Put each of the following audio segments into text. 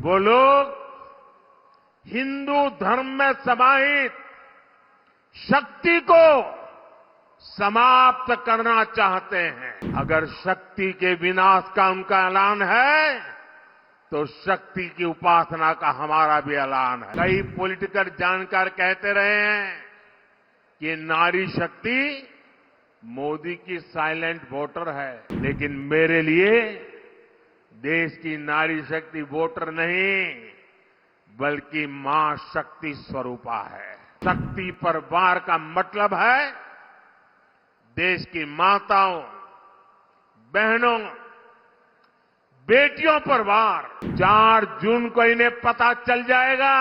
वो लोग हिंदू धर्म में समाहित शक्ति को समाप्त करना चाहते हैं। अगर शक्ति के विनाश का उनका ऐलान है तो शक्ति की उपासना का हमारा भी ऐलान है। कई पॉलिटिकल जानकार कहते रहे हैं कि नारी शक्ति मोदी की साइलेंट वोटर है, लेकिन मेरे लिए देश की नारी शक्ति वोटर नहीं बल्कि मां शक्ति स्वरूपा है। शक्ति पर वार का मतलब है देश की माताओं, बहनों, बेटियों पर वार। 4 जून को इन्हें पता चल जाएगा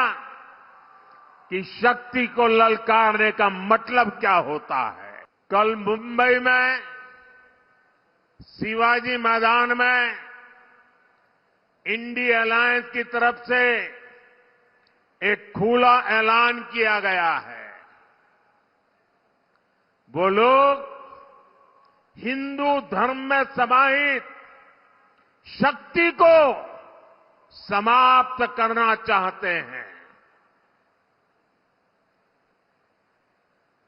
कि शक्ति को ललकारने का मतलब क्या होता है। कल मुंबई में शिवाजी मैदान में इंडिया अलायंस की तरफ से एक खुला ऐलान किया गया है। वो लोग हिंदू धर्म में समाहित शक्ति को समाप्त करना चाहते हैं।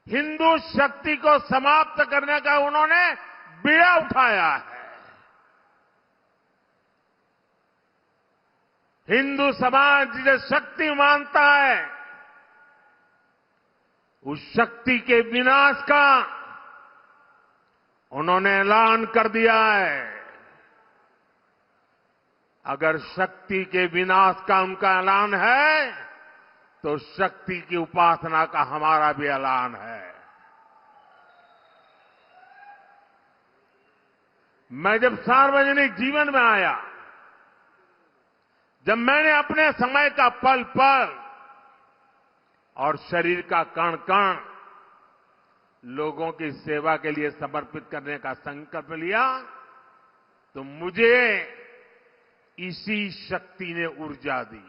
हिंदू शक्ति को समाप्त करने का उन्होंने बीड़ा उठाया है। हिंदू समाज जिसे शक्ति मानता है उस शक्ति के विनाश का उन्होंने ऐलान कर दिया है। अगर शक्ति के विनाश का उनका ऐलान है तो शक्ति की उपासना का हमारा भी ऐलान है। मैं जब सार्वजनिक जीवन में आया, जब मैंने अपने समय का पल पल और शरीर का कण कण लोगों की सेवा के लिए समर्पित करने का संकल्प लिया, तो मुझे इसी शक्ति ने ऊर्जा दी।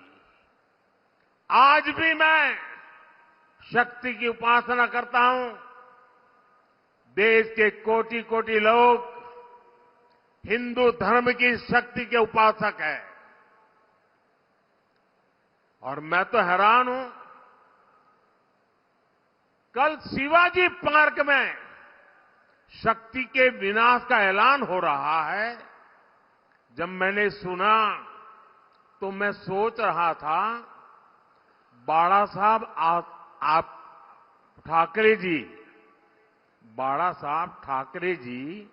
आज भी मैं शक्ति की उपासना करता हूं। देश के कोटि कोटि लोग हिंदू धर्म की शक्ति के उपासक हैं और मैं तो हैरान हूं। कल शिवाजी पार्क में शक्ति के विनाश का ऐलान हो रहा है। जब मैंने सुना तो मैं सोच रहा था, बाला साहब आप ठाकरे जी, बाला साहब ठाकरे जी,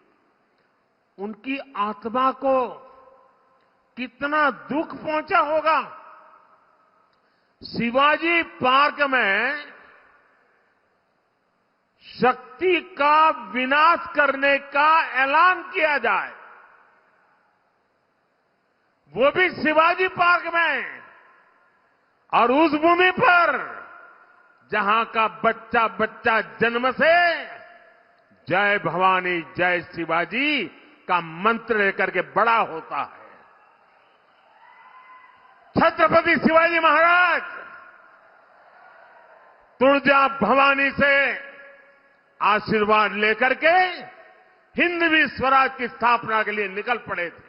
उनकी आत्मा को कितना दुख पहुंचा होगा। शिवाजी पार्क में शक्ति का विनाश करने का ऐलान किया जाए, वो भी शिवाजी पार्क में, और उस भूमि पर जहां का बच्चा बच्चा जन्म से जय भवानी जय शिवाजी का मंत्र लेकर के बड़ा होता है। छत्रपति शिवाजी महाराज तुळजा भवानी से आशीर्वाद लेकर के हिंदवी स्वराज की स्थापना के लिए निकल पड़े थे।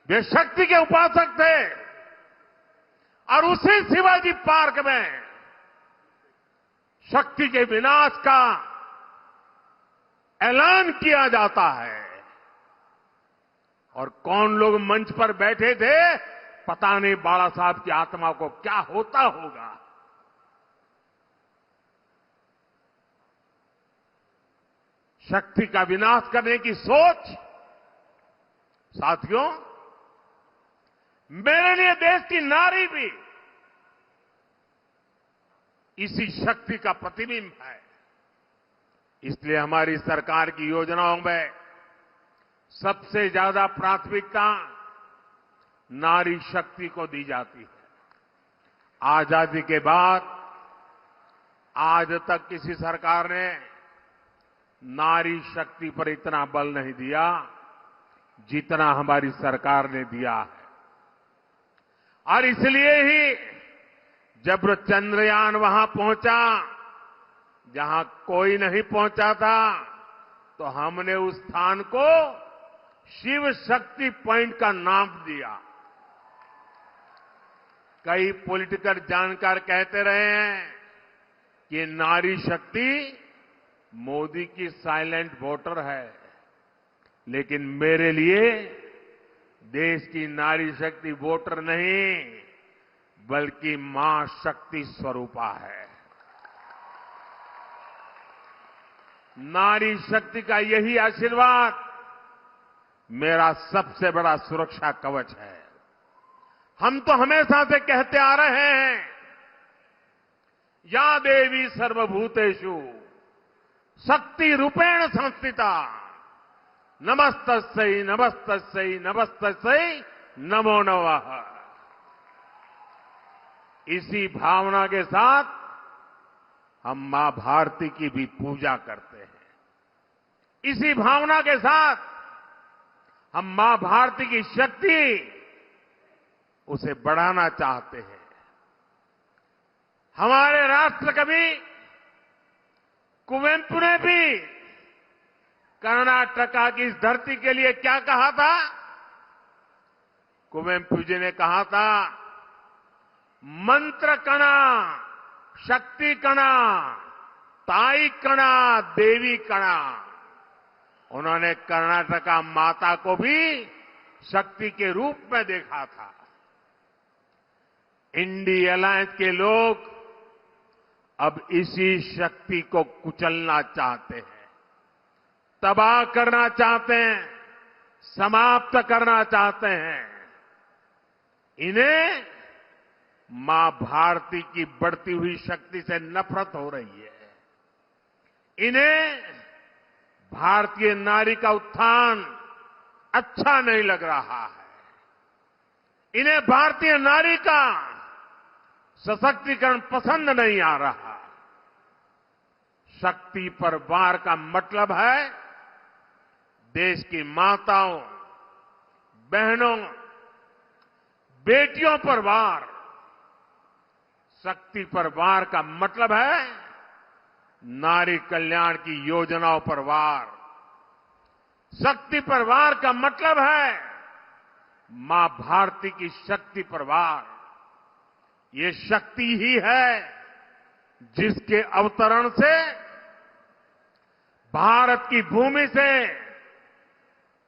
वे शक्ति के उपासक थे और उसी शिवाजी पार्क में शक्ति के विनाश का ऐलान किया जाता है। और कौन लोग मंच पर बैठे थे, पता नहीं बाला साहब की आत्मा को क्या होता होगा। शक्ति का विनाश करने की सोच, साथियों, मेरे लिए देश की नारी भी इसी शक्ति का प्रतिबिंब है। इसलिए हमारी सरकार की योजनाओं में सबसे ज्यादा प्राथमिकता नारी शक्ति को दी जाती है। आजादी के बाद आज तक किसी सरकार ने नारी शक्ति पर इतना बल नहीं दिया जितना हमारी सरकार ने दिया है। और इसलिए ही जब चंद्रयान वहां पहुंचा जहां कोई नहीं पहुंचा था, तो हमने उस स्थान को शिव शक्ति पॉइंट का नाम दिया। कई पॉलिटिकल जानकार कहते रहे हैं कि नारी शक्ति मोदी की साइलेंट वोटर है, लेकिन मेरे लिए देश की नारी शक्ति वोटर नहीं बल्कि मां शक्ति स्वरूपा है। नारी शक्ति का यही आशीर्वाद मेरा सबसे बड़ा सुरक्षा कवच है। हम तो हमेशा से कहते आ रहे हैं, या देवी सर्वभूतेषु शक्ति रूपेण संस्थिता नमस्तस्यै नमस्तस्यै नमस्तस्यै नमो नमः। इसी भावना के साथ हम मां भारती की भी पूजा करते हैं। इसी भावना के साथ हम मां भारती की शक्ति उसे बढ़ाना चाहते हैं। हमारे राष्ट्रकवि कुवेंपु ने भी कर्नाटका की इस धरती के लिए क्या कहा था? कुवेंपु जी ने कहा था, मंत्र कणा, शक्ति कणा, ताई कणा, देवी कणा। उन्होंने कर्नाटका माता को भी शक्ति के रूप में देखा था। इंडी अलायंस के लोग अब इसी शक्ति को कुचलना चाहते हैं, तबाह करना चाहते हैं, समाप्त करना चाहते हैं। इन्हें मां भारती की बढ़ती हुई शक्ति से नफरत हो रही है। इन्हें भारतीय नारी का उत्थान अच्छा नहीं लग रहा है। इन्हें भारतीय नारी का सशक्तिकरण पसंद नहीं आ रहा। शक्ति पर वार का मतलब है देश की माताओं, बहनों, बेटियों पर वार। शक्ति पर वार का मतलब है नारी कल्याण की योजनाओं पर वार। शक्ति पर वार का मतलब है मां भारती की शक्ति पर वार। ये शक्ति ही है जिसके अवतरण से भारत की भूमि से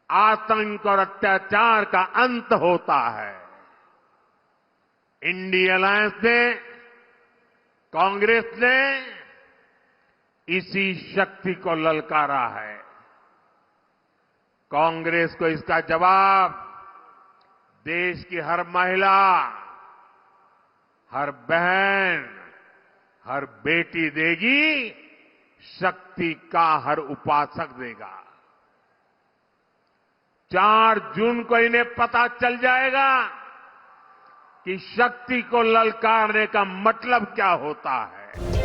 आतंक और अत्याचार का अंत होता है। इंडी अलायंस ने, कांग्रेस ने इसी शक्ति को ललकारा है। कांग्रेस को इसका जवाब देश की हर महिला, हर बहन, हर बेटी देगी, शक्ति का हर उपासक देगा। 4 जून को इन्हें पता चल जाएगा कि शक्ति को ललकारने का मतलब क्या होता है।